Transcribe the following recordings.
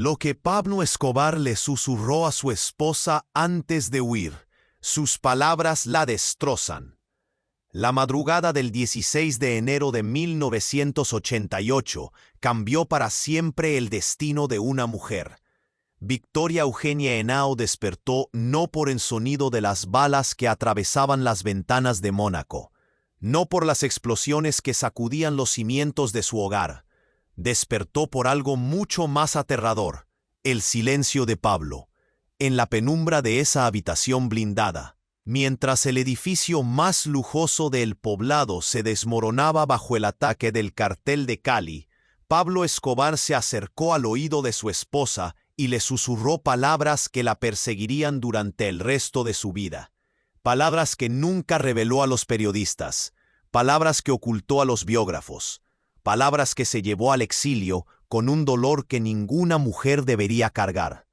Lo que Pablo Escobar le susurró a su esposa antes de huir, sus palabras la destrozan. La madrugada del 16 de enero de 1988 cambió para siempre el destino de una mujer. Victoria Eugenia Henao despertó no por el sonido de las balas que atravesaban las ventanas de Mónaco, no por las explosiones que sacudían los cimientos de su hogar. Despertó por algo mucho más aterrador, el silencio de Pablo, en la penumbra de esa habitación blindada. Mientras el edificio más lujoso del poblado se desmoronaba bajo el ataque del cartel de Cali, Pablo Escobar se acercó al oído de su esposa y le susurró palabras que la perseguirían durante el resto de su vida. Palabras que nunca reveló a los periodistas, palabras que ocultó a los biógrafos, palabras que se llevó al exilio con un dolor que ninguna mujer debería cargar.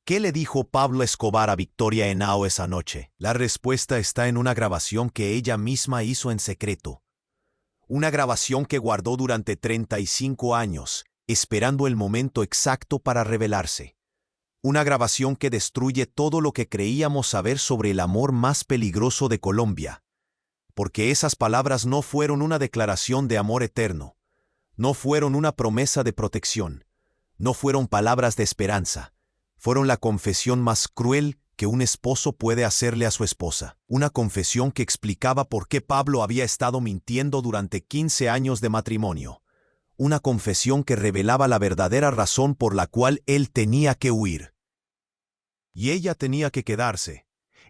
¿Qué le dijo Pablo Escobar a Victoria Henao esa noche? La respuesta está en una grabación que ella misma hizo en secreto. Una grabación que guardó durante 35 años, esperando el momento exacto para revelarse. Una grabación que destruye todo lo que creíamos saber sobre el amor más peligroso de Colombia. Porque esas palabras no fueron una declaración de amor eterno. No fueron una promesa de protección. No fueron palabras de esperanza. Fueron la confesión más cruel que un esposo puede hacerle a su esposa. Una confesión que explicaba por qué Pablo había estado mintiendo durante 15 años de matrimonio. Una confesión que revelaba la verdadera razón por la cual él tenía que huir. Y ella tenía que quedarse.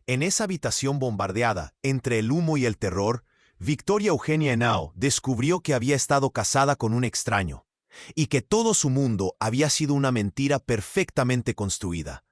En esa habitación bombardeada, entre el humo y el terror, Victoria Eugenia Henao descubrió que había estado casada con un extraño, y que todo su mundo había sido una mentira perfectamente construida.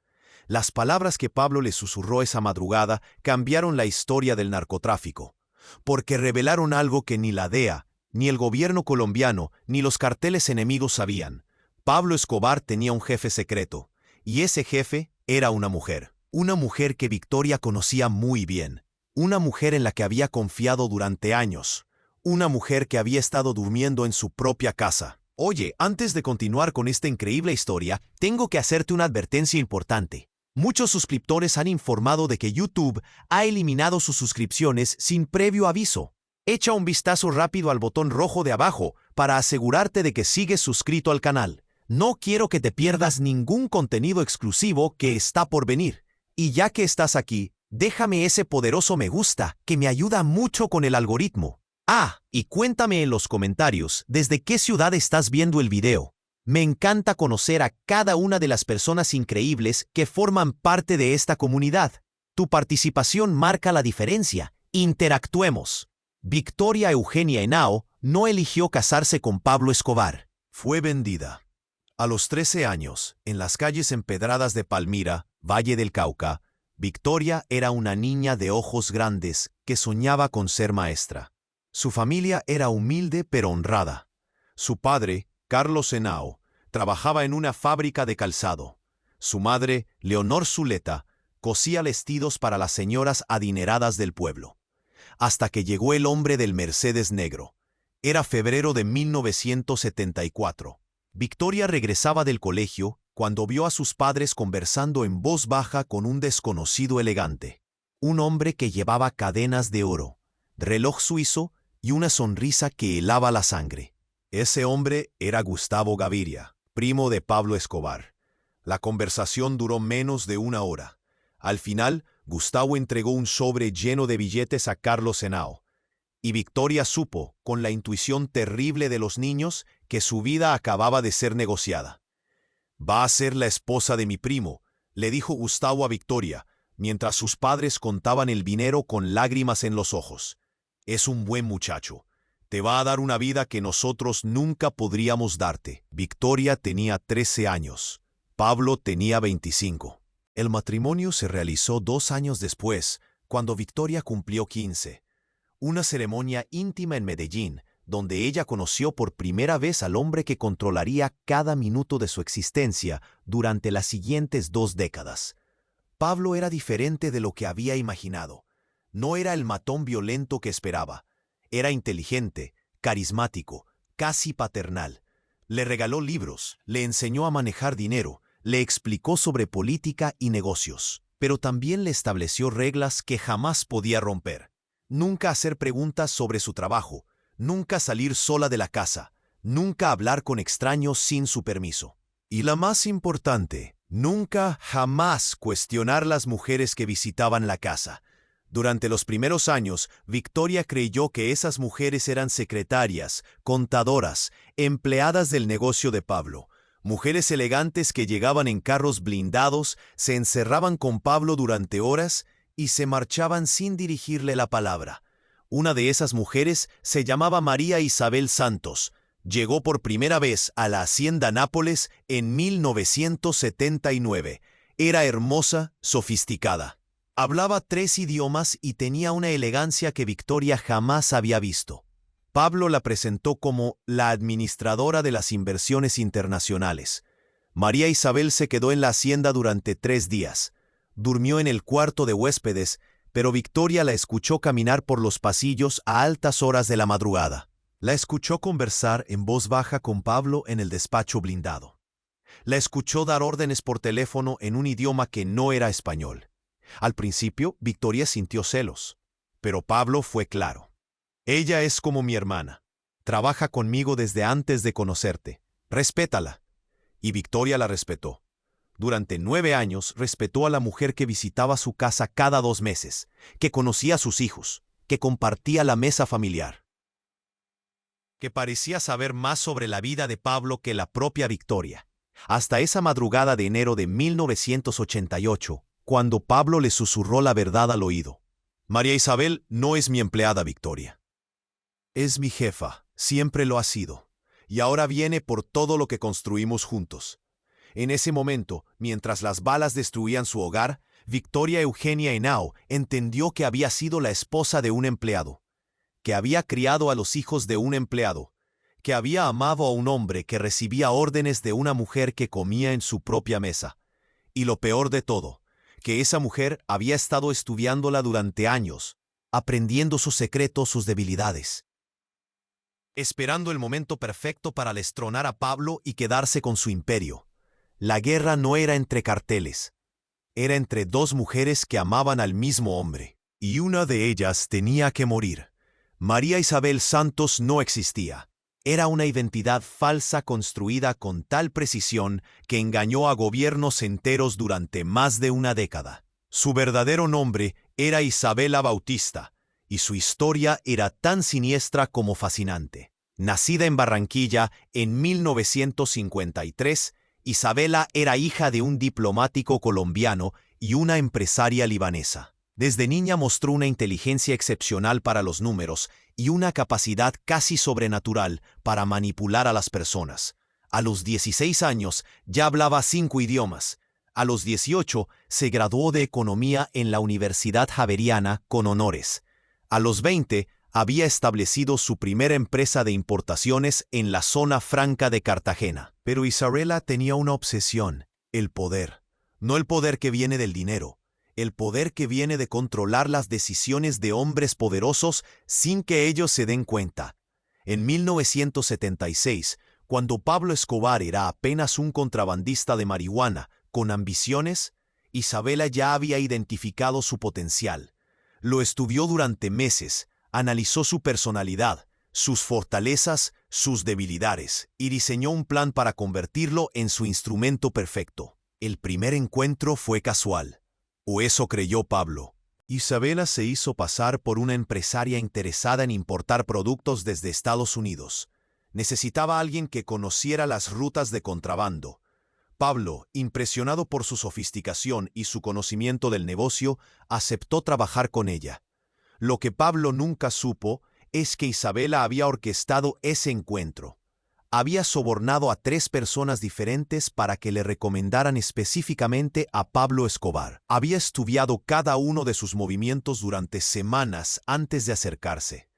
Las palabras que Pablo le susurró esa madrugada cambiaron la historia del narcotráfico, porque revelaron algo que ni la DEA, ni el gobierno colombiano, ni los carteles enemigos sabían. Pablo Escobar tenía un jefe secreto, y ese jefe era una mujer. Una mujer que Victoria conocía muy bien. Una mujer en la que había confiado durante años. Una mujer que había estado durmiendo en su propia casa. Oye, antes de continuar con esta increíble historia, tengo que hacerte una advertencia importante. Muchos suscriptores han informado de que YouTube ha eliminado sus suscripciones sin previo aviso. Echa un vistazo rápido al botón rojo de abajo para asegurarte de que sigues suscrito al canal. No quiero que te pierdas ningún contenido exclusivo que está por venir. Y ya que estás aquí, déjame ese poderoso me gusta que me ayuda mucho con el algoritmo. Ah, y cuéntame en los comentarios desde qué ciudad estás viendo el video. Me encanta conocer a cada una de las personas increíbles que forman parte de esta comunidad. Tu participación marca la diferencia. Interactuemos. Victoria Eugenia Henao no eligió casarse con Pablo Escobar. Fue vendida. A los 13 años, en las calles empedradas de Palmira, Valle del Cauca, Victoria era una niña de ojos grandes que soñaba con ser maestra. Su familia era humilde pero honrada. Su padre, Carlos Henao, trabajaba en una fábrica de calzado. Su madre, Leonor Zuleta, cosía vestidos para las señoras adineradas del pueblo. Hasta que llegó el hombre del Mercedes negro. Era febrero de 1974. Victoria regresaba del colegio cuando vio a sus padres conversando en voz baja con un desconocido elegante. Un hombre que llevaba cadenas de oro, reloj suizo y una sonrisa que helaba la sangre. Ese hombre era Gustavo Gaviria, primo de Pablo Escobar. La conversación duró menos de una hora. Al final, Gustavo entregó un sobre lleno de billetes a Carlos Henao. Y Victoria supo, con la intuición terrible de los niños, que su vida acababa de ser negociada. «Va a ser la esposa de mi primo», le dijo Gustavo a Victoria, mientras sus padres contaban el dinero con lágrimas en los ojos. «Es un buen muchacho. Te va a dar una vida que nosotros nunca podríamos darte». Victoria tenía 13 años. Pablo tenía 25. El matrimonio se realizó 2 años después, cuando Victoria cumplió 15. Una ceremonia íntima en Medellín, donde ella conoció por primera vez al hombre que controlaría cada minuto de su existencia durante las siguientes 2 décadas. Pablo era diferente de lo que había imaginado. No era el matón violento que esperaba. Era inteligente, carismático, casi paternal. Le regaló libros, le enseñó a manejar dinero, le explicó sobre política y negocios, pero también le estableció reglas que jamás podía romper. Nunca hacer preguntas sobre su trabajo, nunca salir sola de la casa, nunca hablar con extraños sin su permiso. Y la más importante, nunca jamás cuestionar las mujeres que visitaban la casa. Durante los primeros años, Victoria creyó que esas mujeres eran secretarias, contadoras, empleadas del negocio de Pablo. Mujeres elegantes que llegaban en carros blindados, se encerraban con Pablo durante horas y se marchaban sin dirigirle la palabra. Una de esas mujeres se llamaba María Isabel Santos. Llegó por primera vez a la Hacienda Nápoles en 1979. Era hermosa, sofisticada. Hablaba 3 idiomas y tenía una elegancia que Victoria jamás había visto. Pablo la presentó como la administradora de las inversiones internacionales. María Isabel se quedó en la hacienda durante 3 días. Durmió en el cuarto de huéspedes, pero Victoria la escuchó caminar por los pasillos a altas horas de la madrugada. La escuchó conversar en voz baja con Pablo en el despacho blindado. La escuchó dar órdenes por teléfono en un idioma que no era español. Al principio, Victoria sintió celos, pero Pablo fue claro. Ella es como mi hermana. Trabaja conmigo desde antes de conocerte. Respétala. Y Victoria la respetó. Durante 9 años respetó a la mujer que visitaba su casa cada 2 meses, que conocía a sus hijos, que compartía la mesa familiar, que parecía saber más sobre la vida de Pablo que la propia Victoria. Hasta esa madrugada de enero de 1988, cuando Pablo le susurró la verdad al oído. María Isabel no es mi empleada, Victoria. Es mi jefa, siempre lo ha sido, y ahora viene por todo lo que construimos juntos. En ese momento, mientras las balas destruían su hogar, Victoria Eugenia Henao entendió que había sido la esposa de un empleado, que había criado a los hijos de un empleado, que había amado a un hombre que recibía órdenes de una mujer que comía en su propia mesa. Y lo peor de todo, que esa mujer había estado estudiándola durante años, aprendiendo sus secretos, sus debilidades, esperando el momento perfecto para destronar a Pablo y quedarse con su imperio. La guerra no era entre carteles, era entre 2 mujeres que amaban al mismo hombre, y una de ellas tenía que morir. María Isabel Santos no existía. Era una identidad falsa construida con tal precisión que engañó a gobiernos enteros durante más de una década. Su verdadero nombre era Isabela Bautista, y su historia era tan siniestra como fascinante. Nacida en Barranquilla en 1953, Isabela era hija de un diplomático colombiano y una empresaria libanesa. Desde niña mostró una inteligencia excepcional para los números y una capacidad casi sobrenatural para manipular a las personas. A los 16 años ya hablaba 5 idiomas. A los 18 se graduó de Economía en la Universidad Javeriana con honores. A los 20 había establecido su primera empresa de importaciones en la zona franca de Cartagena. Pero Isabela tenía una obsesión: el poder. No el poder que viene del dinero, el poder que viene de controlar las decisiones de hombres poderosos sin que ellos se den cuenta. En 1976, cuando Pablo Escobar era apenas un contrabandista de marihuana con ambiciones, Isabela ya había identificado su potencial. Lo estudió durante meses, analizó su personalidad, sus fortalezas, sus debilidades, y diseñó un plan para convertirlo en su instrumento perfecto. El primer encuentro fue casual. O eso creyó Pablo. Isabela se hizo pasar por una empresaria interesada en importar productos desde Estados Unidos. Necesitaba a alguien que conociera las rutas de contrabando. Pablo, impresionado por su sofisticación y su conocimiento del negocio, aceptó trabajar con ella. Lo que Pablo nunca supo es que Isabela había orquestado ese encuentro. Había sobornado a 3 personas diferentes para que le recomendaran específicamente a Pablo Escobar. Había estudiado cada uno de sus movimientos durante semanas antes de acercarse.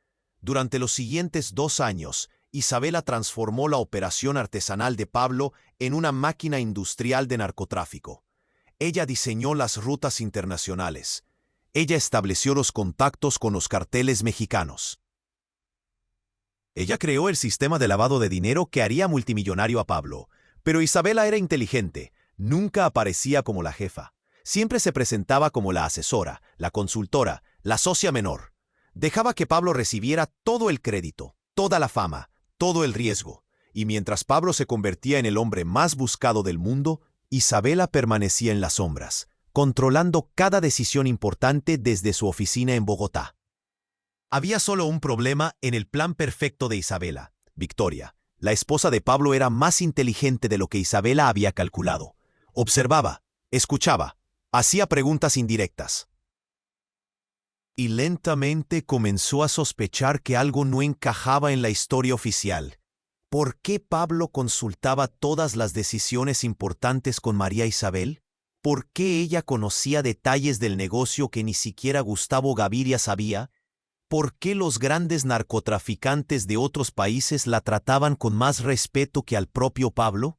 Durante los siguientes 2 años, Isabela transformó la operación artesanal de Pablo en una máquina industrial de narcotráfico. Ella diseñó las rutas internacionales. Ella estableció los contactos con los carteles mexicanos. Ella creó el sistema de lavado de dinero que haría multimillonario a Pablo. Pero Isabela era inteligente. Nunca aparecía como la jefa. Siempre se presentaba como la asesora, la consultora, la socia menor. Dejaba que Pablo recibiera todo el crédito, toda la fama, todo el riesgo. Y mientras Pablo se convertía en el hombre más buscado del mundo, Isabela permanecía en las sombras, controlando cada decisión importante desde su oficina en Bogotá. Había solo un problema en el plan perfecto de Isabela. Victoria, la esposa de Pablo, era más inteligente de lo que Isabela había calculado. Observaba, escuchaba, hacía preguntas indirectas. Y lentamente comenzó a sospechar que algo no encajaba en la historia oficial. ¿Por qué Pablo consultaba todas las decisiones importantes con María Isabel? ¿Por qué ella conocía detalles del negocio que ni siquiera Gustavo Gaviria sabía? ¿Por qué los grandes narcotraficantes de otros países la trataban con más respeto que al propio Pablo?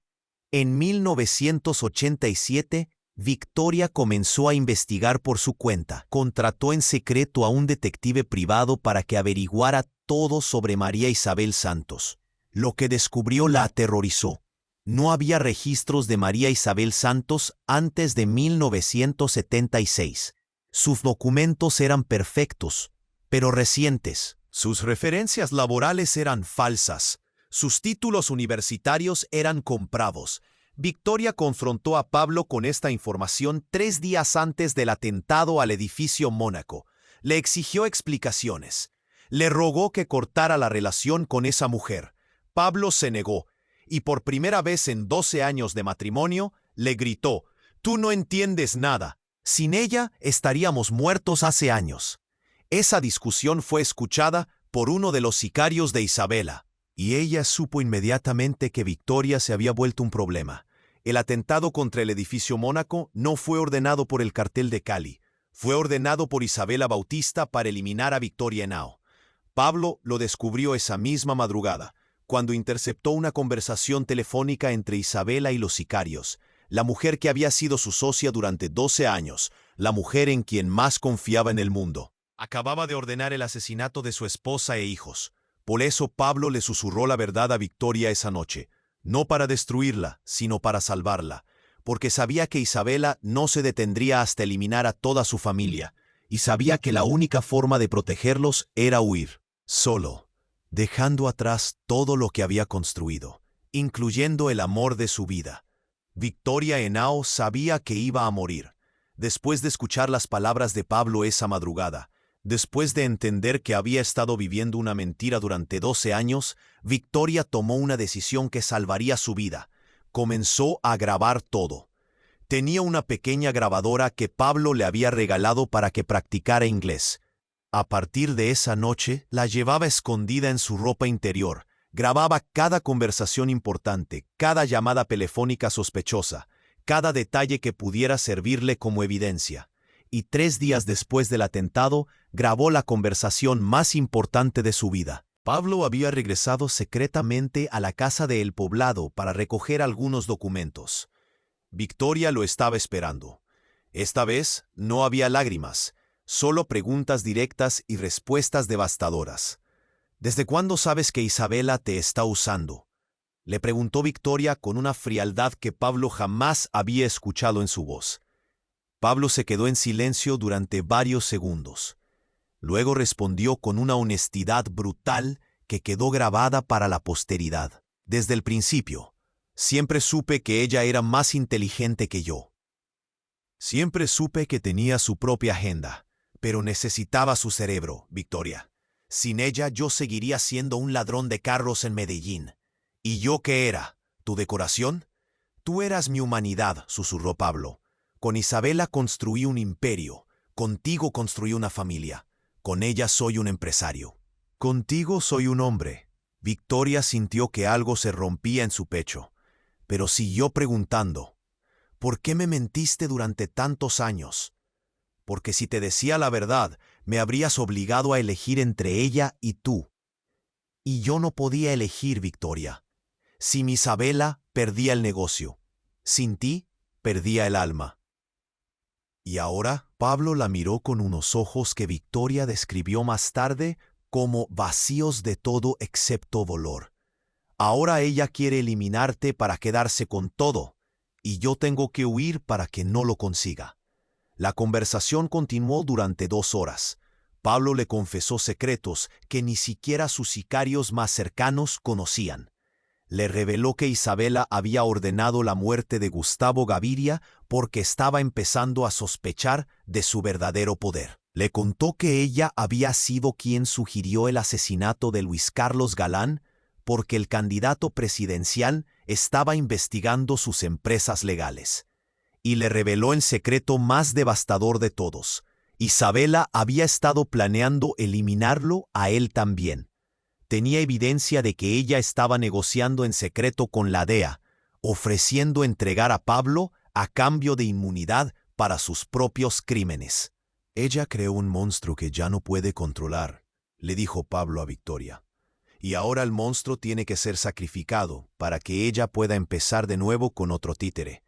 En 1987, Victoria comenzó a investigar por su cuenta. Contrató en secreto a un detective privado para que averiguara todo sobre María Isabel Santos. Lo que descubrió la aterrorizó. No había registros de María Isabel Santos antes de 1976. Sus documentos eran perfectos, pero recientes. Sus referencias laborales eran falsas. Sus títulos universitarios eran comprados. Victoria confrontó a Pablo con esta información 3 días antes del atentado al edificio Mónaco. Le exigió explicaciones. Le rogó que cortara la relación con esa mujer. Pablo se negó, y por primera vez en 12 años de matrimonio, le gritó: «Tú no entiendes nada. Sin ella estaríamos muertos hace años». Esa discusión fue escuchada por uno de los sicarios de Isabela, y ella supo inmediatamente que Victoria se había vuelto un problema. El atentado contra el edificio Mónaco no fue ordenado por el cartel de Cali, fue ordenado por Isabela Bautista para eliminar a Victoria Henao. Pablo lo descubrió esa misma madrugada, cuando interceptó una conversación telefónica entre Isabela y los sicarios, la mujer que había sido su socia durante 12 años, la mujer en quien más confiaba en el mundo. Acababa de ordenar el asesinato de su esposa e hijos. Por eso Pablo le susurró la verdad a Victoria esa noche, no para destruirla, sino para salvarla, porque sabía que Isabela no se detendría hasta eliminar a toda su familia, y sabía que la única forma de protegerlos era huir, solo, dejando atrás todo lo que había construido, incluyendo el amor de su vida. Victoria Henao sabía que iba a morir. Después de escuchar las palabras de Pablo esa madrugada, después de entender que había estado viviendo una mentira durante 12 años, Victoria tomó una decisión que salvaría su vida. Comenzó a grabar todo. Tenía una pequeña grabadora que Pablo le había regalado para que practicara inglés. A partir de esa noche, la llevaba escondida en su ropa interior. Grababa cada conversación importante, cada llamada telefónica sospechosa, cada detalle que pudiera servirle como evidencia. Y 3 días después del atentado, grabó la conversación más importante de su vida. Pablo había regresado secretamente a la casa de El Poblado para recoger algunos documentos. Victoria lo estaba esperando. Esta vez no había lágrimas, solo preguntas directas y respuestas devastadoras. ¿Desde cuándo sabes que Isabela te está usando?, le preguntó Victoria con una frialdad que Pablo jamás había escuchado en su voz. Pablo se quedó en silencio durante varios segundos. Luego respondió con una honestidad brutal que quedó grabada para la posteridad. Desde el principio, siempre supe que ella era más inteligente que yo. Siempre supe que tenía su propia agenda, pero necesitaba su cerebro, Victoria. Sin ella yo seguiría siendo un ladrón de carros en Medellín. ¿Y yo qué era? ¿Tu decoración? Tú eras mi humanidad, susurró Pablo. Con Isabela construí un imperio, contigo construí una familia, con ella soy un empresario. Contigo soy un hombre. Victoria sintió que algo se rompía en su pecho, pero siguió preguntando, ¿por qué me mentiste durante tantos años? Porque si te decía la verdad, me habrías obligado a elegir entre ella y tú. Y yo no podía elegir, Victoria. Sin Isabela, perdía el negocio. Sin ti, perdía el alma. Y ahora, Pablo la miró con unos ojos que Victoria describió más tarde como vacíos de todo excepto valor. Ahora ella quiere eliminarte para quedarse con todo, y yo tengo que huir para que no lo consiga. La conversación continuó durante 2 horas. Pablo le confesó secretos que ni siquiera sus sicarios más cercanos conocían. Le reveló que Isabela había ordenado la muerte de Gustavo Gaviria porque estaba empezando a sospechar de su verdadero poder. Le contó que ella había sido quien sugirió el asesinato de Luis Carlos Galán porque el candidato presidencial estaba investigando sus empresas legales. Y le reveló el secreto más devastador de todos. Isabela había estado planeando eliminarlo a él también. Tenía evidencia de que ella estaba negociando en secreto con la DEA, ofreciendo entregar a Pablo a cambio de inmunidad para sus propios crímenes. Ella creó un monstruo que ya no puede controlar, le dijo Pablo a Victoria. Y ahora el monstruo tiene que ser sacrificado para que ella pueda empezar de nuevo con otro títere.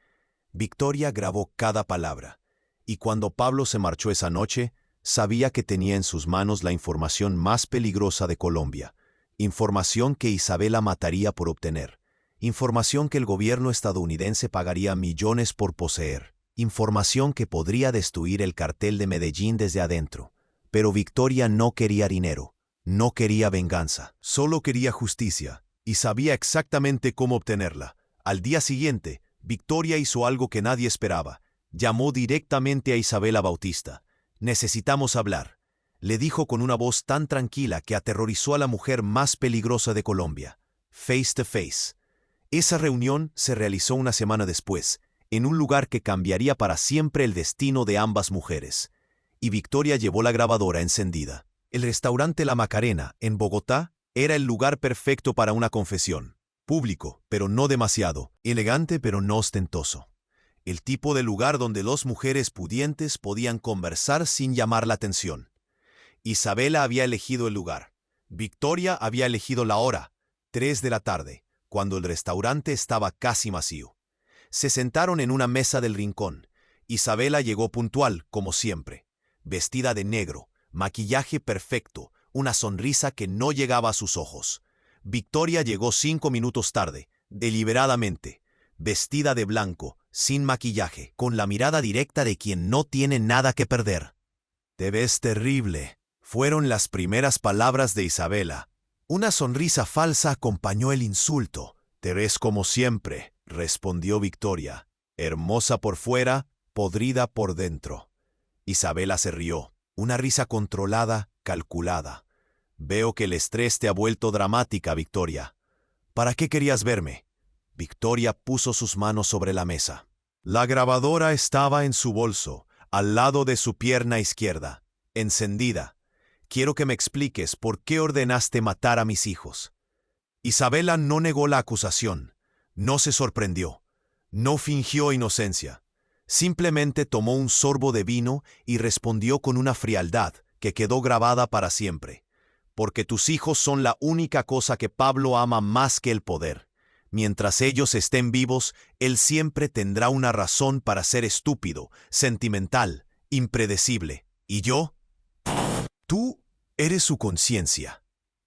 Victoria grabó cada palabra, y cuando Pablo se marchó esa noche, sabía que tenía en sus manos la información más peligrosa de Colombia, información que Isabela mataría por obtener, información que el gobierno estadounidense pagaría millones por poseer, información que podría destruir el cartel de Medellín desde adentro. Pero Victoria no quería dinero, no quería venganza, solo quería justicia, y sabía exactamente cómo obtenerla. Al día siguiente, Victoria hizo algo que nadie esperaba. Llamó directamente a Isabela Bautista. «Necesitamos hablar», le dijo con una voz tan tranquila que aterrorizó a la mujer más peligrosa de Colombia. Face to face. Esa reunión se realizó una semana después, en un lugar que cambiaría para siempre el destino de ambas mujeres. Y Victoria llevó la grabadora encendida. El restaurante La Macarena, en Bogotá, era el lugar perfecto para una confesión. Público, pero no demasiado. Elegante, pero no ostentoso. El tipo de lugar donde 2 mujeres pudientes podían conversar sin llamar la atención. Isabela había elegido el lugar. Victoria había elegido la hora, 3 de la tarde, cuando el restaurante estaba casi vacío. Se sentaron en una mesa del rincón. Isabela llegó puntual, como siempre, vestida de negro, maquillaje perfecto, una sonrisa que no llegaba a sus ojos. Victoria llegó 5 minutos tarde, deliberadamente, vestida de blanco, sin maquillaje, con la mirada directa de quien no tiene nada que perder. «Te ves terrible», fueron las primeras palabras de Isabela. Una sonrisa falsa acompañó el insulto. «Te ves como siempre», respondió Victoria, hermosa por fuera, podrida por dentro. Isabela se rió, una risa controlada, calculada. «Veo que el estrés te ha vuelto dramática, Victoria. ¿Para qué querías verme?» Victoria puso sus manos sobre la mesa. La grabadora estaba en su bolso, al lado de su pierna izquierda, encendida. «Quiero que me expliques por qué ordenaste matar a mis hijos». Isabela no negó la acusación, no se sorprendió, no fingió inocencia. Simplemente tomó un sorbo de vino y respondió con una frialdad que quedó grabada para siempre. «Porque tus hijos son la única cosa que Pablo ama más que el poder. Mientras ellos estén vivos, él siempre tendrá una razón para ser estúpido, sentimental, impredecible. ¿Y yo? Tú eres su conciencia.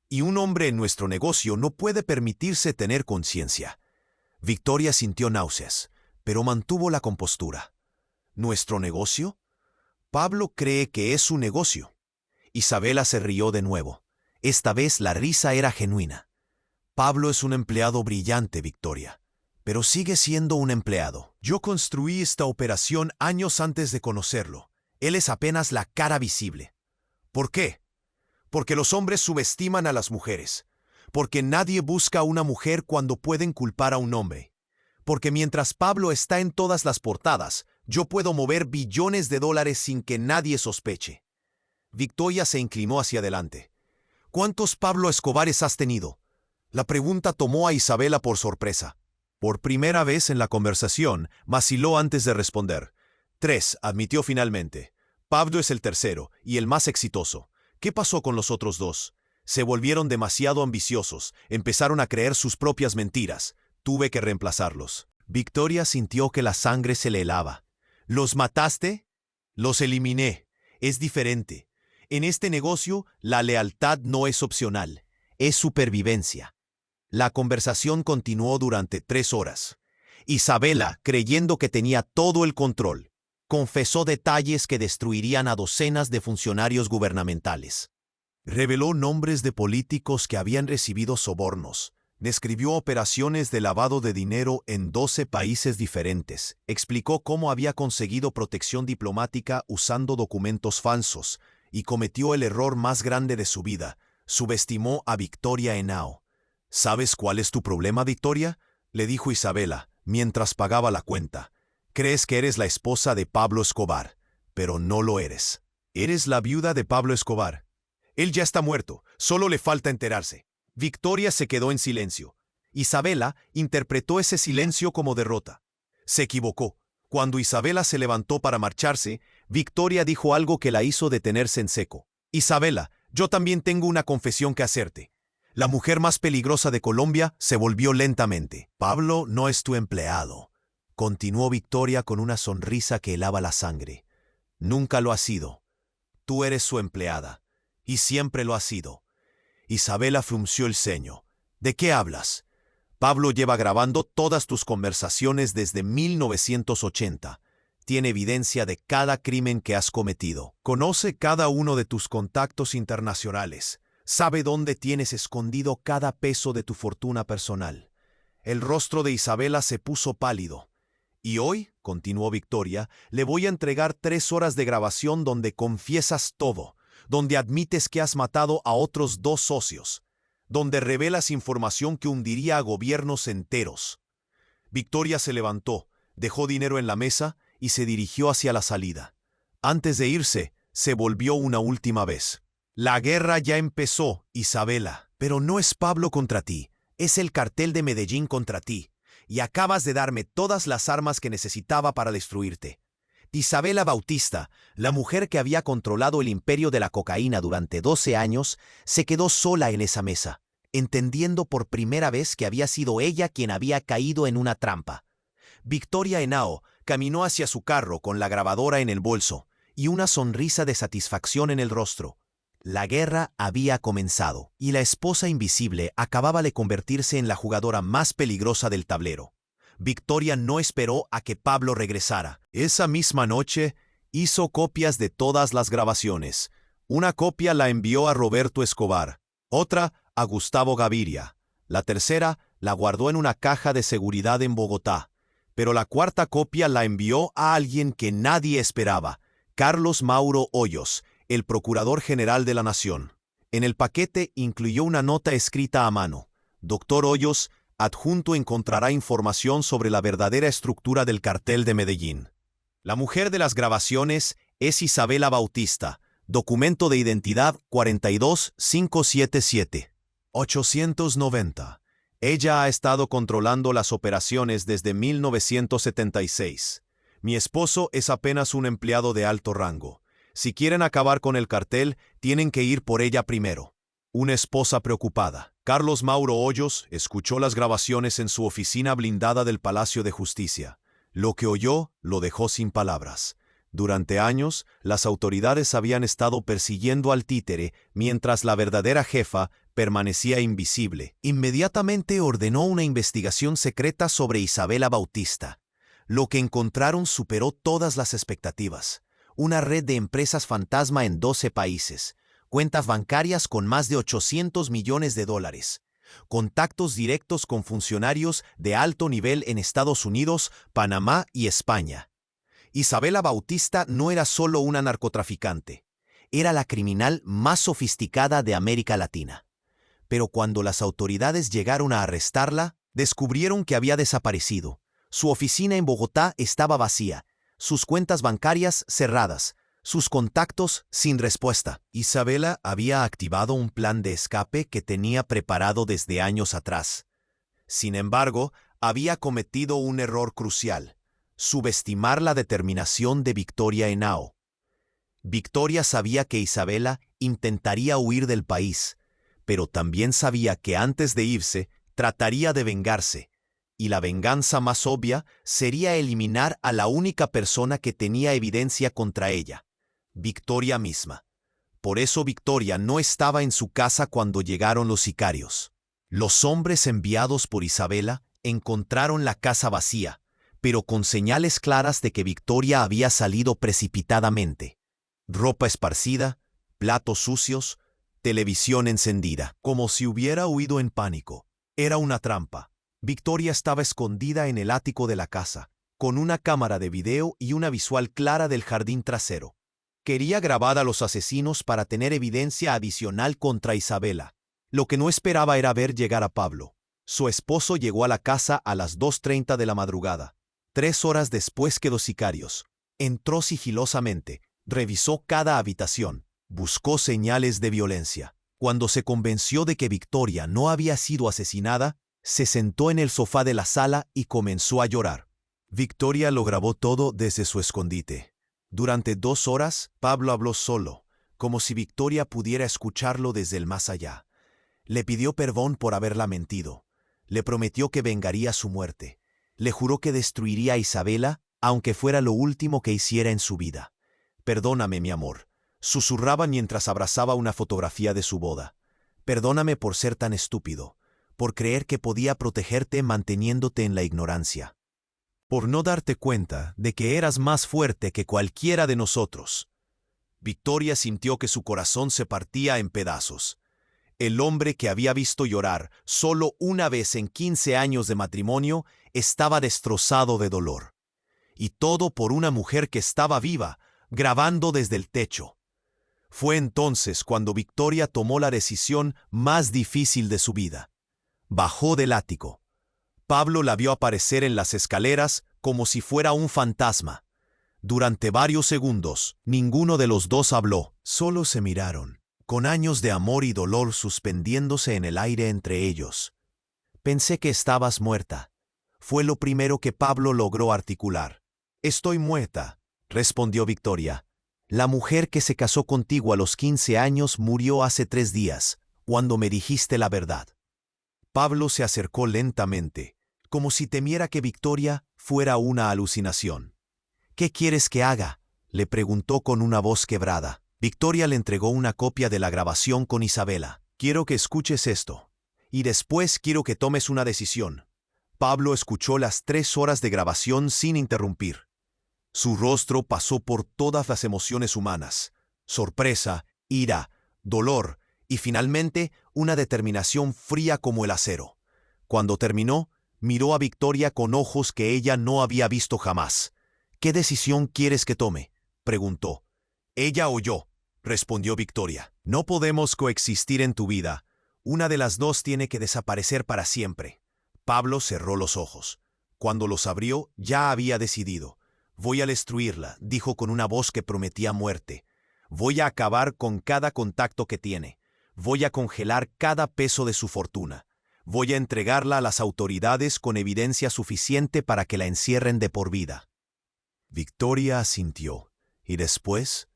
Y un hombre en nuestro negocio no puede permitirse tener conciencia». Victoria sintió náuseas, pero mantuvo la compostura. ¿Nuestro negocio? Pablo cree que es su negocio. Isabela se rió de nuevo. Esta vez la risa era genuina. «Pablo es un empleado brillante, Victoria, pero sigue siendo un empleado. Yo construí esta operación años antes de conocerlo. Él es apenas la cara visible». ¿Por qué? Porque los hombres subestiman a las mujeres. Porque nadie busca a una mujer cuando pueden culpar a un hombre. Porque mientras Pablo está en todas las portadas, yo puedo mover billones de dólares sin que nadie sospeche. Victoria se inclinó hacia adelante. «¿Cuántos Pablo Escobares has tenido?». La pregunta tomó a Isabela por sorpresa. Por primera vez en la conversación, vaciló antes de responder. 3, admitió finalmente. «Pablo es el tercero y el más exitoso. ¿Qué pasó con los otros 2? Se volvieron demasiado ambiciosos, empezaron a creer sus propias mentiras. Tuve que reemplazarlos». Victoria sintió que la sangre se le helaba. «¿Los mataste?». «Los eliminé. Es diferente. En este negocio, la lealtad no es opcional, es supervivencia. La conversación continuó durante 3 horas. Isabela, creyendo que tenía todo el control, confesó detalles que destruirían a docenas de funcionarios gubernamentales. Reveló nombres de políticos que habían recibido sobornos. Describió operaciones de lavado de dinero en 12 países diferentes. Explicó cómo había conseguido protección diplomática usando documentos falsos y cometió el error más grande de su vida. Subestimó a Victoria Henao. ¿Sabes cuál es tu problema, Victoria?, le dijo Isabela, mientras pagaba la cuenta. Crees que eres la esposa de Pablo Escobar, pero no lo eres. Eres la viuda de Pablo Escobar. Él ya está muerto, solo le falta enterarse. Victoria se quedó en silencio. Isabela interpretó ese silencio como derrota. Se equivocó. Cuando Isabela se levantó para marcharse, Victoria dijo algo que la hizo detenerse en seco. Isabela, yo también tengo una confesión que hacerte. La mujer más peligrosa de Colombia se volvió lentamente. Pablo no es tu empleado, continuó Victoria con una sonrisa que helaba la sangre. Nunca lo ha sido. Tú eres su empleada, y siempre lo has sido. Isabela frunció el ceño. ¿De qué hablas? Pablo lleva grabando todas tus conversaciones desde 1980. Tiene evidencia de cada crimen que has cometido. Conoce cada uno de tus contactos internacionales. Sabe dónde tienes escondido cada peso de tu fortuna personal. El rostro de Isabela se puso pálido. Y hoy, continuó Victoria, le voy a entregar 3 horas de grabación donde confiesas todo, donde admites que has matado a otros 2 socios, donde revelas información que hundiría a gobiernos enteros. Victoria se levantó, dejó dinero en la mesa y se dirigió hacia la salida. Antes de irse, se volvió una última vez. La guerra ya empezó, Isabela, pero no es Pablo contra ti, es el cartel de Medellín contra ti, y acabas de darme todas las armas que necesitaba para destruirte. Isabela Bautista, la mujer que había controlado el imperio de la cocaína durante 12 años, se quedó sola en esa mesa, entendiendo por primera vez que había sido ella quien había caído en una trampa. Victoria Henao caminó hacia su carro con la grabadora en el bolso y una sonrisa de satisfacción en el rostro. La guerra había comenzado, y la esposa invisible acababa de convertirse en la jugadora más peligrosa del tablero. Victoria no esperó a que Pablo regresara. Esa misma noche, hizo copias de todas las grabaciones. Una copia la envió a Roberto Escobar, otra a Gustavo Gaviria. La tercera la guardó en una caja de seguridad en Bogotá. Pero la cuarta copia la envió a alguien que nadie esperaba, Carlos Mauro Hoyos, el Procurador General de la Nación. En el paquete incluyó una nota escrita a mano. Doctor Hoyos, adjunto encontrará información sobre la verdadera estructura del cartel de Medellín. La mujer de las grabaciones es Isabela Bautista, documento de identidad 42577. 890. Ella ha estado controlando las operaciones desde 1976. Mi esposo es apenas un empleado de alto rango. Si quieren acabar con el cartel, tienen que ir por ella primero. Una esposa preocupada. Carlos Mauro Hoyos escuchó las grabaciones en su oficina blindada del Palacio de Justicia. Lo que oyó lo dejó sin palabras. Durante años, las autoridades habían estado persiguiendo al títere mientras la verdadera jefa permanecía invisible. Inmediatamente ordenó una investigación secreta sobre Isabela Bautista. Lo que encontraron superó todas las expectativas. Una red de empresas fantasma en 12 países, cuentas bancarias con más de $800 millones, contactos directos con funcionarios de alto nivel en Estados Unidos, Panamá y España. Isabela Bautista no era solo una narcotraficante, era la criminal más sofisticada de América Latina. Pero cuando las autoridades llegaron a arrestarla, descubrieron que había desaparecido. Su oficina en Bogotá estaba vacía, sus cuentas bancarias cerradas, sus contactos sin respuesta. Isabela había activado un plan de escape que tenía preparado desde años atrás. Sin embargo, había cometido un error crucial: subestimar la determinación de Victoria Henao. Victoria sabía que Isabela intentaría huir del país, pero también sabía que antes de irse trataría de vengarse. Y la venganza más obvia sería eliminar a la única persona que tenía evidencia contra ella, Victoria misma. Por eso Victoria no estaba en su casa cuando llegaron los sicarios. Los hombres enviados por Isabela encontraron la casa vacía, pero con señales claras de que Victoria había salido precipitadamente. Ropa esparcida, platos sucios, televisión encendida, como si hubiera huido en pánico. Era una trampa. Victoria estaba escondida en el ático de la casa, con una cámara de video y una visual clara del jardín trasero. Quería grabar a los asesinos para tener evidencia adicional contra Isabela. Lo que no esperaba era ver llegar a Pablo. Su esposo llegó a la casa a las 2:30 de la madrugada, 3 horas después que los sicarios. Entró sigilosamente, revisó cada habitación, buscó señales de violencia. Cuando se convenció de que Victoria no había sido asesinada, se sentó en el sofá de la sala y comenzó a llorar. Victoria lo grabó todo desde su escondite. Durante 2 horas, Pablo habló solo, como si Victoria pudiera escucharlo desde el más allá. Le pidió perdón por haberla mentido. Le prometió que vengaría su muerte. Le juró que destruiría a Isabela, aunque fuera lo último que hiciera en su vida. «Perdóname, mi amor», susurraba mientras abrazaba una fotografía de su boda. «Perdóname por ser tan estúpido, por creer que podía protegerte manteniéndote en la ignorancia. Por no darte cuenta de que eras más fuerte que cualquiera de nosotros». Victoria sintió que su corazón se partía en pedazos. El hombre que había visto llorar solo una vez en 15 años de matrimonio estaba destrozado de dolor. Y todo por una mujer que estaba viva, grabando desde el techo. Fue entonces cuando Victoria tomó la decisión más difícil de su vida. Bajó del ático. Pablo la vio aparecer en las escaleras como si fuera un fantasma. Durante varios segundos, ninguno de los dos habló, solo se miraron, con años de amor y dolor suspendiéndose en el aire entre ellos. «Pensé que estabas muerta», fue lo primero que Pablo logró articular. «Estoy muerta», respondió Victoria. «La mujer que se casó contigo a los 15 años murió hace 3 días, cuando me dijiste la verdad». Pablo se acercó lentamente, como si temiera que Victoria fuera una alucinación. «¿Qué quieres que haga?», le preguntó con una voz quebrada. Victoria le entregó una copia de la grabación con Isabela. «Quiero que escuches esto, y después quiero que tomes una decisión». Pablo escuchó las 3 horas de grabación sin interrumpir. Su rostro pasó por todas las emociones humanas: sorpresa, ira, dolor y finalmente una determinación fría como el acero. Cuando terminó, miró a Victoria con ojos que ella no había visto jamás. «¿Qué decisión quieres que tome?», preguntó. «Ella o yo», respondió Victoria. «No podemos coexistir en tu vida. Una de las dos tiene que desaparecer para siempre». Pablo cerró los ojos. Cuando los abrió, ya había decidido. «Voy a destruirla», dijo con una voz que prometía muerte. «Voy a acabar con cada contacto que tiene. Voy a congelar cada peso de su fortuna. Voy a entregarla a las autoridades con evidencia suficiente para que la encierren de por vida». Victoria asintió. Y después,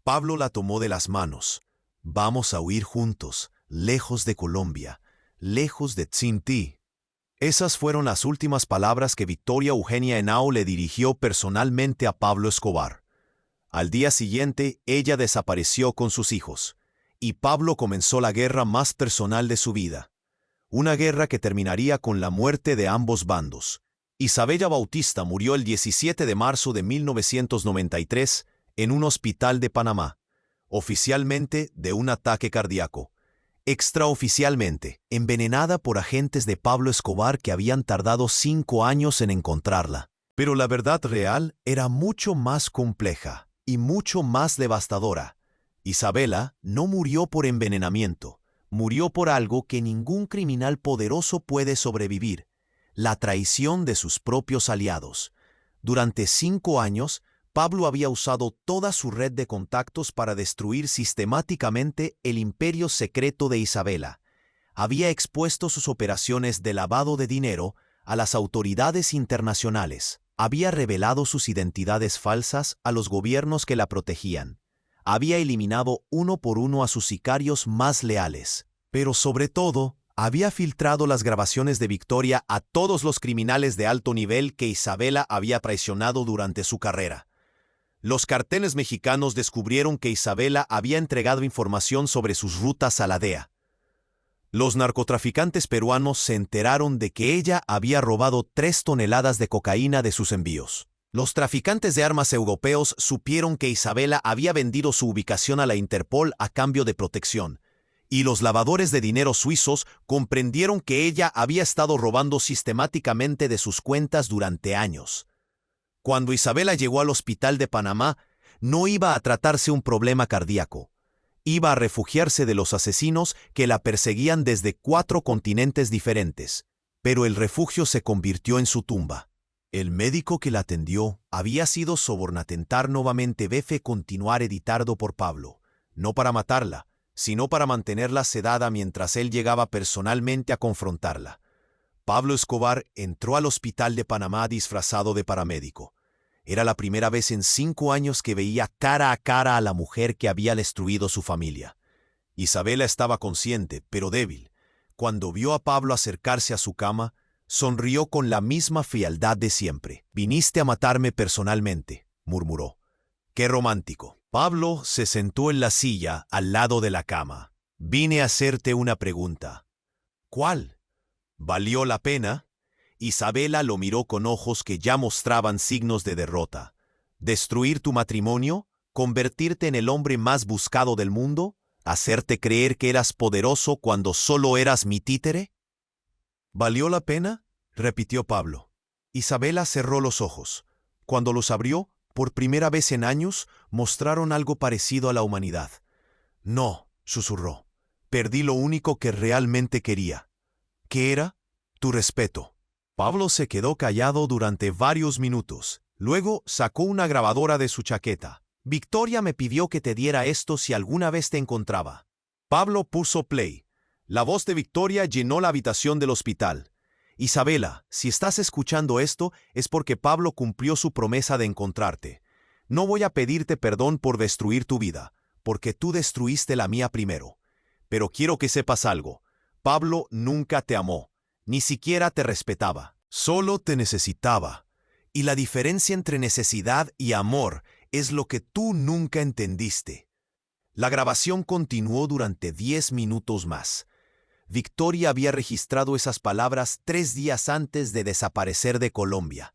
Pablo la tomó de las manos. «Vamos a huir juntos, lejos de Colombia, lejos de Tzinti». Esas fueron las últimas palabras que Victoria Eugenia Henao le dirigió personalmente a Pablo Escobar. Al día siguiente, ella desapareció con sus hijos, y Pablo comenzó la guerra más personal de su vida. Una guerra que terminaría con la muerte de ambos bandos. Isabela Bautista murió el 17 de marzo de 1993 en un hospital de Panamá, oficialmente de un ataque cardíaco. Extraoficialmente, envenenada por agentes de Pablo Escobar que habían tardado 5 años en encontrarla. Pero la verdad real era mucho más compleja y mucho más devastadora. Isabela no murió por envenenamiento, murió por algo que ningún criminal poderoso puede sobrevivir: la traición de sus propios aliados. Durante 5 años, Pablo había usado toda su red de contactos para destruir sistemáticamente el imperio secreto de Isabela. Había expuesto sus operaciones de lavado de dinero a las autoridades internacionales. Había revelado sus identidades falsas a los gobiernos que la protegían. Había eliminado uno por uno a sus sicarios más leales. Pero sobre todo, había filtrado las grabaciones de Victoria a todos los criminales de alto nivel que Isabela había traicionado durante su carrera. Los carteles mexicanos descubrieron que Isabela había entregado información sobre sus rutas a la DEA. Los narcotraficantes peruanos se enteraron de que ella había robado 3 toneladas de cocaína de sus envíos. Los traficantes de armas europeos supieron que Isabela había vendido su ubicación a la Interpol a cambio de protección, y los lavadores de dinero suizos comprendieron que ella había estado robando sistemáticamente de sus cuentas durante años. Cuando Isabela llegó al hospital de Panamá, no iba a tratarse un problema cardíaco. Iba a refugiarse de los asesinos que la perseguían desde 4 continentes diferentes, pero el refugio se convirtió en su tumba. El médico que la atendió había sido sobornatentar nuevamente Befe continuar editado por Pablo, no para matarla, sino para mantenerla sedada mientras él llegaba personalmente a confrontarla. Pablo Escobar entró al hospital de Panamá disfrazado de paramédico. Era la primera vez en 5 años que veía cara a cara a la mujer que había destruido su familia. Isabela estaba consciente, pero débil. Cuando vio a Pablo acercarse a su cama, sonrió con la misma frialdad de siempre. «Viniste a matarme personalmente», murmuró. «Qué romántico». Pablo se sentó en la silla al lado de la cama. «Vine a hacerte una pregunta». «¿Cuál?» «¿Valió la pena?» Isabela lo miró con ojos que ya mostraban signos de derrota. ¿Destruir tu matrimonio? ¿Convertirte en el hombre más buscado del mundo? ¿Hacerte creer que eras poderoso cuando solo eras mi títere? ¿Valió la pena?, repitió Pablo. Isabela cerró los ojos. Cuando los abrió, por primera vez en años, mostraron algo parecido a la humanidad. «No», susurró. «Perdí lo único que realmente quería». «¿Qué era?» «Tu respeto». Pablo se quedó callado durante varios minutos. Luego sacó una grabadora de su chaqueta. «Victoria me pidió que te diera esto si alguna vez te encontraba». Pablo puso play. La voz de Victoria llenó la habitación del hospital. «Isabela, si estás escuchando esto es porque Pablo cumplió su promesa de encontrarte. No voy a pedirte perdón por destruir tu vida, porque tú destruiste la mía primero. Pero quiero que sepas algo. Pablo nunca te amó. Ni siquiera te respetaba. Solo te necesitaba. Y la diferencia entre necesidad y amor es lo que tú nunca entendiste». La grabación continuó durante 10 minutos más. Victoria había registrado esas palabras 3 días antes de desaparecer de Colombia.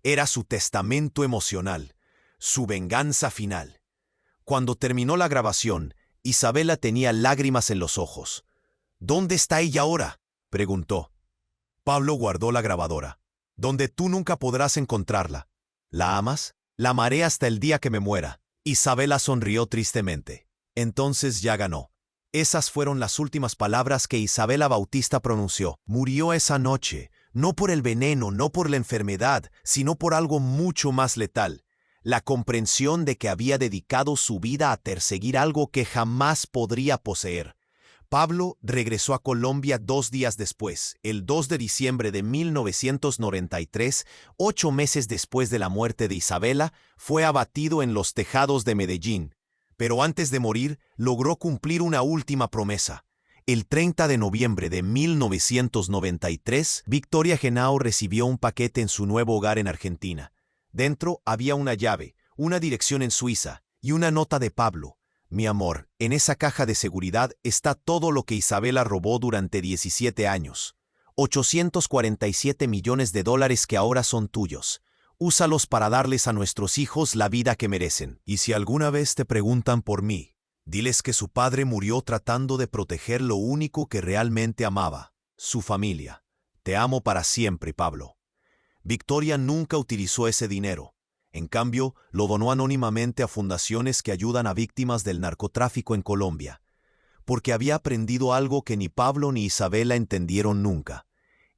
Era su testamento emocional, su venganza final. Cuando terminó la grabación, Isabela tenía lágrimas en los ojos. «¿Dónde está ella ahora?», preguntó. Pablo guardó la grabadora. «Donde tú nunca podrás encontrarla». «¿La amas?». «La amaré hasta el día que me muera». Isabela sonrió tristemente. Entonces ya ganó. Esas fueron las últimas palabras que Isabela Bautista pronunció. Murió esa noche, no por el veneno, no por la enfermedad, sino por algo mucho más letal. La comprensión de que había dedicado su vida a perseguir algo que jamás podría poseer. Pablo regresó a Colombia 2 días después, el 2 de diciembre de 1993, 8 meses después de la muerte de Isabela, fue abatido en los tejados de Medellín. Pero antes de morir, logró cumplir una última promesa. El 30 de noviembre de 1993, Victoria Henao recibió un paquete en su nuevo hogar en Argentina. Dentro había una llave, una dirección en Suiza y una nota de Pablo. «Mi amor, en esa caja de seguridad está todo lo que Isabela robó durante 17 años. 847 millones de dólares que ahora son tuyos. Úsalos para darles a nuestros hijos la vida que merecen. Y si alguna vez te preguntan por mí, diles que su padre murió tratando de proteger lo único que realmente amaba, su familia. Te amo para siempre, Pablo». Victoria nunca utilizó ese dinero. En cambio, lo donó anónimamente a fundaciones que ayudan a víctimas del narcotráfico en Colombia. Porque había aprendido algo que ni Pablo ni Isabela entendieron nunca.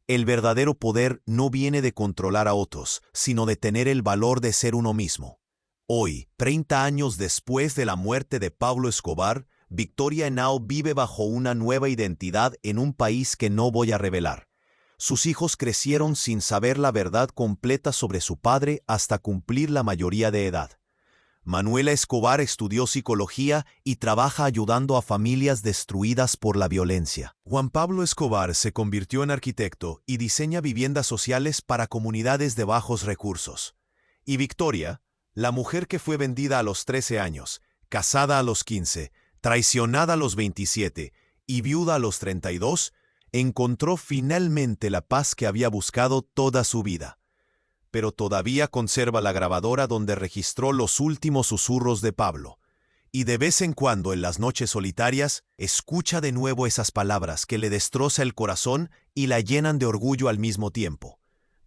El verdadero poder no viene de controlar a otros, sino de tener el valor de ser uno mismo. Hoy, 30 años después de la muerte de Pablo Escobar, Victoria Henao vive bajo una nueva identidad en un país que no voy a revelar. Sus hijos crecieron sin saber la verdad completa sobre su padre hasta cumplir la mayoría de edad. Manuela Escobar estudió psicología y trabaja ayudando a familias destruidas por la violencia. Juan Pablo Escobar se convirtió en arquitecto y diseña viviendas sociales para comunidades de bajos recursos. Y Victoria, La mujer que fue vendida a los 13 años, casada a los 15, traicionada a los 27 y viuda a los 32, encontró finalmente la paz que había buscado toda su vida. Pero todavía conserva la grabadora donde registró los últimos susurros de Pablo. Y de vez en cuando, en las noches solitarias, escucha de nuevo esas palabras que le destroza el corazón y la llenan de orgullo al mismo tiempo.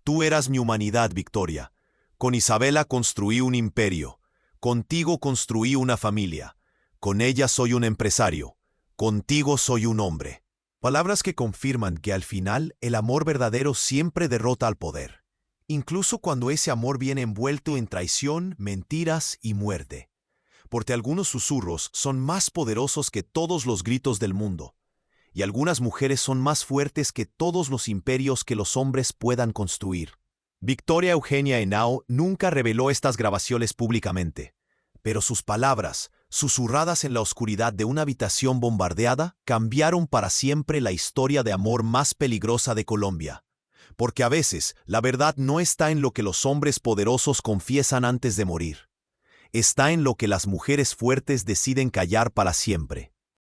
Tú eras mi humanidad, Victoria. Con Isabela construí un imperio. Contigo construí una familia. Con ella soy un empresario. Contigo soy un hombre. Palabras que confirman que al final el amor verdadero siempre derrota al poder, incluso cuando ese amor viene envuelto en traición, mentiras y muerte. Porque algunos susurros son más poderosos que todos los gritos del mundo, y algunas mujeres son más fuertes que todos los imperios que los hombres puedan construir. Victoria Eugenia Henao nunca reveló estas grabaciones públicamente, pero sus palabras, susurradas en la oscuridad de una habitación bombardeada, cambiaron para siempre la historia de amor más peligrosa de Colombia. Porque a veces la verdad no está en lo que los hombres poderosos confiesan antes de morir. Está en lo que las mujeres fuertes deciden callar para siempre.